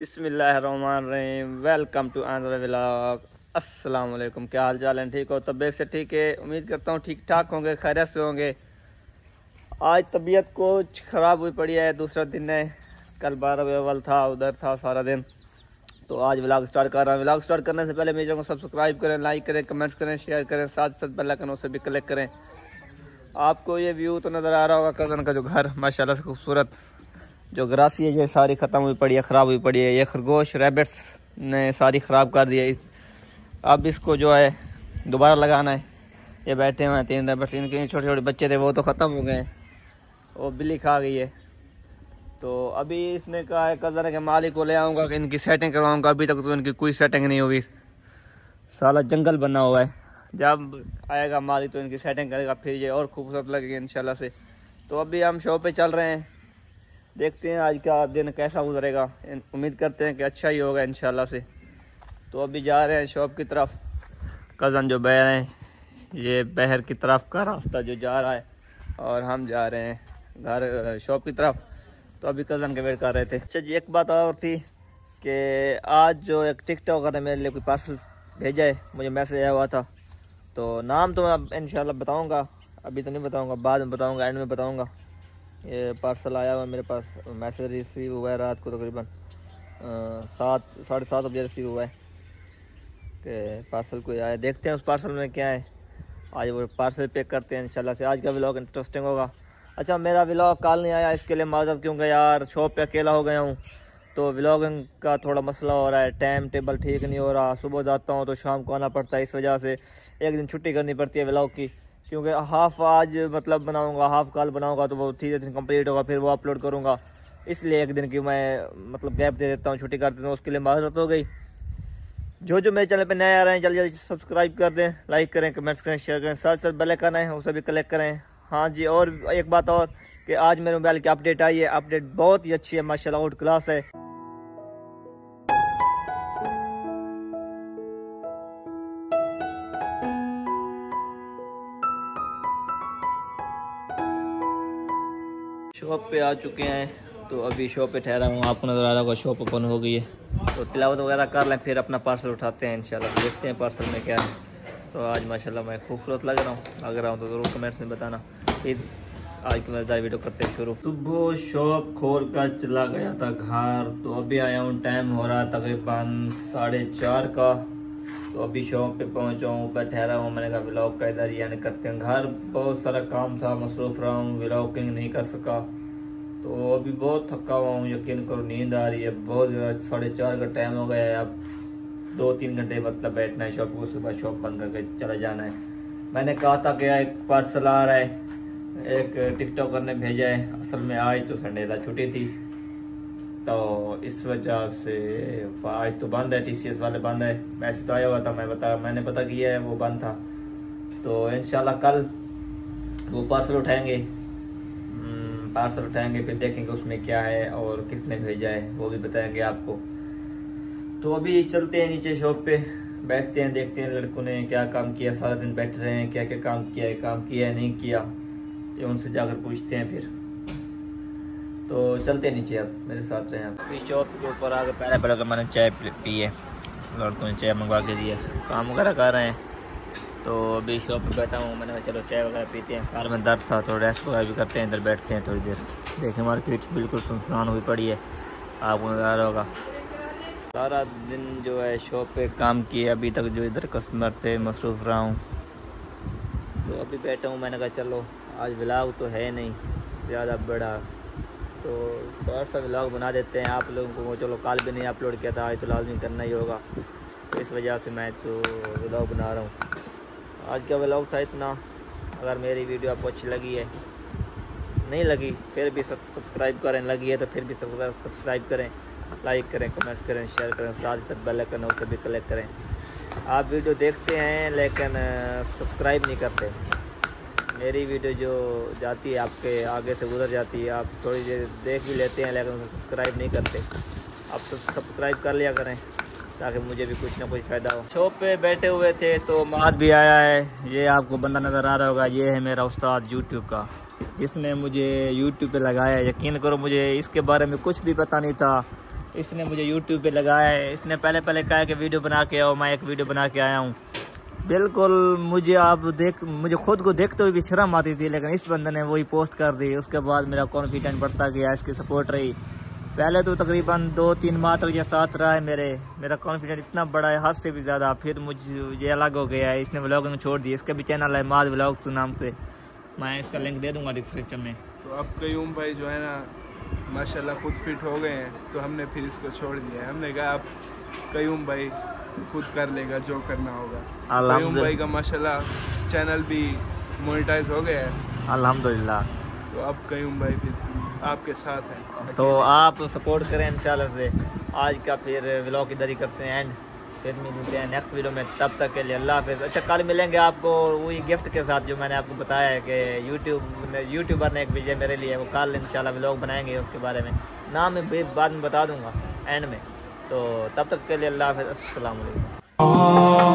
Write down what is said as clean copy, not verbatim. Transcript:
बिस्मिल्लाहिर्रहमानिर्रहीम। Welcome to another vlog. अस्सलाम वालेकुम। क्या हाल चाल है? ठीक हो? तबीयत से ठीक है? उम्मीद करता हूँ ठीक ठाक होंगे, खैरियत से होंगे। आज तबीयत कुछ ख़राब हुई पड़ी है, दूसरा दिन है। कल 12 अव्वल था, उधर था सारा दिन, तो आज व्लॉग स्टार्ट कर रहा हूँ। व्लॉग स्टार्ट करने से पहले मेरे चैनल को सब्सक्राइब करें, लाइक करें, कमेंट्स करें, शेयर करें, साथ साथ बेल आइकन उसे भी क्लिक करें। आपको ये व्यू तो नज़र आ रहा होगा कज़न का जो घर माशाल्लाह से खूबसूरत, जो ग्रासी है ये सारी ख़त्म हुई पड़ी है, ख़राब हुई पड़ी है। ये खरगोश रैबिट्स ने सारी ख़राब कर दिया। अब इसको जो है दोबारा लगाना है। ये बैठे हुए हैं 3 रैबिट्स, इनके छोटे छोटे बच्चे थे वो तो ख़त्म हो गए, वो बिल्ली खा गई है। तो अभी इसने कहा है कज़न के मालिक को ले आऊँगा कि इनकी सेटिंग करवाऊँगा। अभी तक तो इनकी कोई सेटिंग नहीं हुई, साला जंगल बना हुआ है। जब आएगा मालिक तो इनकी सेटिंग करेगा, फिर ये और खूबसूरत लगेगी इंशाल्लाह से। तो अभी हम शॉप पे चल रहे हैं, देखते हैं आज का दिन कैसा गुजरेगा। उम्मीद करते हैं कि अच्छा ही होगा इंशाल्लाह से। तो अभी जा रहे हैं शॉप की तरफ। कज़न जो बह रहे हैं, ये बहर की तरफ का रास्ता जो जा रहा है, और हम जा रहे हैं घर शॉप की तरफ। तो अभी कज़न के वेट कर रहे थे। अच्छा जी, एक बात और थी कि आज जो एक टिकटॉकर ने मेरे लिए कोई पार्सल भेजा है, मुझे मैसेज आया हुआ था। तो नाम तो मैं इंशाल्लाह बताऊँगा, अभी तो नहीं बताऊँगा, बाद में बताऊँगा, एंड में बताऊँगा। ये पार्सल आया हुआ मेरे पास, मैसेज रिसीव हुआ है रात को तकरीबन 7-7:30 बजे रिसीव हुआ है कि पार्सल कोई आया। देखते हैं उस पार्सल में क्या है, आज वो पार्सल पैक करते हैं इंशाल्लाह से। आज का व्लॉग इंटरेस्टिंग होगा। अच्छा, मेरा व्लॉग कल नहीं आया, इसके लिए माज़रत, क्योंकि यार शॉप पे अकेला हो गया हूँ, तो व्लॉगिंग का थोड़ा मसला हो रहा है, टाइम टेबल ठीक नहीं हो रहा। सुबह जाता हूँ तो शाम को आना पड़ता है, इस वजह से एक दिन छुट्टी करनी पड़ती है व्लॉग की। क्योंकि हाफ़ आज मतलब बनाऊंगा, हाफ़ कल बनाऊंगा, तो वो 3 दिन कंप्लीट होगा, फिर वो अपलोड करूंगा। इसलिए एक दिन की मैं मतलब गैप दे देता हूँ, छुट्टी कर देता हूँ, उसके लिए माज़रत हो गई। जो मेरे चैनल पे नए आ रहे हैं जल्दी जल्दी सब्सक्राइब कर दें, लाइक करें, कमेंट्स करें, शेयर करें, साथ साथ बेल आइकन है उसे भी क्लिक करें। हाँ जी, और एक बात और कि आज मेरे मोबाइल की अपडेट आई है, अपडेट बहुत ही अच्छी है माशाल्लाह, आउट क्लास है। शॉप पे आ चुके हैं, तो अभी शॉप पे ठहरा हूँ, आपको नज़र आ रहा होगा शॉप ओपन हो गई है। तो तिलावत वगैरह कर लें, फिर अपना पार्सल उठाते हैं इंशाल्लाह। देखते हैं पार्सल में क्या है। तो आज माशाल्लाह मैं खूबसूरत लग रहा हूँ तो ज़रूर कमेंट्स में बताना। फिर आज की मज़ेदार वीडियो करते हैं शुरू। सुबह शॉप खोल कर चला गया था घर, तो अभी आया हूँ, टाइम हो रहा है तकरीबन 4:30 का। तो अभी शॉप पे पहुँचा हूँ, ऊपर ठहरा हूँ। मैंने कहा व्लॉग का इधर यानी करते हैं। घर बहुत सारा काम था, मसरूफ़ रहा हूँ, व्लॉगिंग नहीं कर सका। तो अभी बहुत थका हुआ हूँ, यकीन करो, नींद आ रही है बहुत ज़्यादा। 4:30 का टाइम हो गया है, अब 2-3 घंटे मतलब बैठना है शॉप को, सुबह शॉप बंद करके चला जाना है। मैंने कहा था कि एक पार्सल आ रहा है, एक टिकटॉकर ने भेजा है, असल में आज तो संडे था, छुट्टी थी, तो इस वजह से आज तो बंद है, TCS वाले बंद है। मैसेज तो आया हुआ था, मैंने पता किया है, वो बंद था। तो इंशाल्लाह कल वो पार्सल उठाएंगे, फिर देखेंगे उसमें क्या है और किसने भेजा है, वो भी बताएंगे आपको। तो अभी चलते हैं नीचे शॉप पे, बैठते हैं, देखते हैं लड़कों ने क्या काम किया, सारा दिन बैठ रहे हैं, क्या क्या काम किया है नहीं किया, ये उनसे जाकर पूछते हैं फिर। तो चलते हैं नीचे, अब मेरे साथ रहें। अभी शॉप के ऊपर आकर पहले मैंने चाय पी है, लड़कों ने चाय मंगवा के दिया, काम वगैरह कर रहे हैं। तो अभी शॉप पे बैठा हूँ, मैंने कहा चलो चाय वगैरह पीते हैं। सार में दर्द था, तो रेस्ट वगैरह भी करते हैं, इधर बैठते हैं थोड़ी देर। देखें मार्केट बिल्कुल सुनसान हुई पड़ी है, आपको नज़र आ रहा होगा। सारा दिन जो है शॉप पे काम किया, अभी तक जो इधर कस्टमर थे मसरूफ़ रहा हूँ। तो अभी बैठा हूँ, मैंने कहा चलो आज व्लॉग तो है नहीं ज़्यादा बड़ा, तो थोड़ा सा व्लॉग बना देते हैं आप लोगों को। चलो कल भी नहीं अपलोड किया था, आज तो लाजमी करना ही होगा, तो इस वजह से मैं तो व्लॉग बना रहा हूँ। आज का व्लॉग था इतना। अगर मेरी वीडियो आपको अच्छी लगी है, नहीं लगी फिर भी सब्सक्राइब करें, लगी है तो फिर भी सब्सक्राइब करें, लाइक करें, कमेंट्स करें, शेयर करें, साथ साथ बेल आइकन उसे भी क्लिक करें। आप वीडियो देखते हैं लेकिन सब्सक्राइब नहीं करते। मेरी वीडियो जो जाती है आपके आगे से गुजर जाती है, आप थोड़ी देर देख भी लेते हैं लेकिन उसे सब्सक्राइब नहीं करते। आप सब्सक्राइब कर लिया करें ताकि मुझे भी कुछ ना कुछ फ़ायदा हो। शॉप पे बैठे हुए थे तो माद भी आया है, ये आपको बंदा नज़र आ रहा होगा, ये है मेरा उस्ताद यूट्यूब का, इसने मुझे यूट्यूब पे लगाया। यकीन करो मुझे इसके बारे में कुछ भी पता नहीं था, इसने मुझे यूट्यूब पे लगाया है। इसने पहले कहा कि वीडियो बना के आओ, मैं एक वीडियो बना के आया हूँ। बिल्कुल मुझे खुद को देखते हुए भी शर्म आती थी, लेकिन इस बंदे ने वही पोस्ट कर दी। उसके बाद मेरा कॉन्फिडेंस बढ़ता गया, इसकी सपोर्ट रही। पहले तो तकरीबन 2-3 माह तक ये साथ रहा है मेरा कॉन्फिडेंस इतना बड़ा है, हद से भी ज़्यादा। फिर मुझे अलग हो गया है, इसने व्लॉगिंग छोड़ दी। इसका भी चैनल है माद व्लॉग्स नाम से, मैं इसका लिंक दे दूँगा डिस्क्रिप्शन में। तो अब कयूम भाई जो है ना माशाल्लाह खुद फिट हो गए हैं, तो हमने फिर इसको छोड़ दिया है। हमने कहा अब कयूम भाई खुद कर लेगा जो करना होगा। कयूम भाई का माशाल्लाह चैनल भी मोनेटाइज हो गया है अल्हम्दुलिल्लाह। तो अब कयूम भाई फिर आपके साथ हैं, तो आप सपोर्ट करें इंशाल्लाह से। आज का फिर व्लॉग इधर ही करते हैं एंड, फिर मिलते हैं नेक्स्ट वीडियो में। तब तक के लिए अल्लाह हाफिज़। अच्छा, कल मिलेंगे आपको वही गिफ्ट के साथ जो मैंने आपको बताया है कि यूट्यूबर ने एक भेजा मेरे लिए, वो कल इंशाल्लाह व्लॉग बनाएंगे उसके बारे में। नाम मैं बाद में बता दूंगा एंड में। तो तब तक के लिए अल्लाह हाफिज़, अस्सलाम वालेकुम।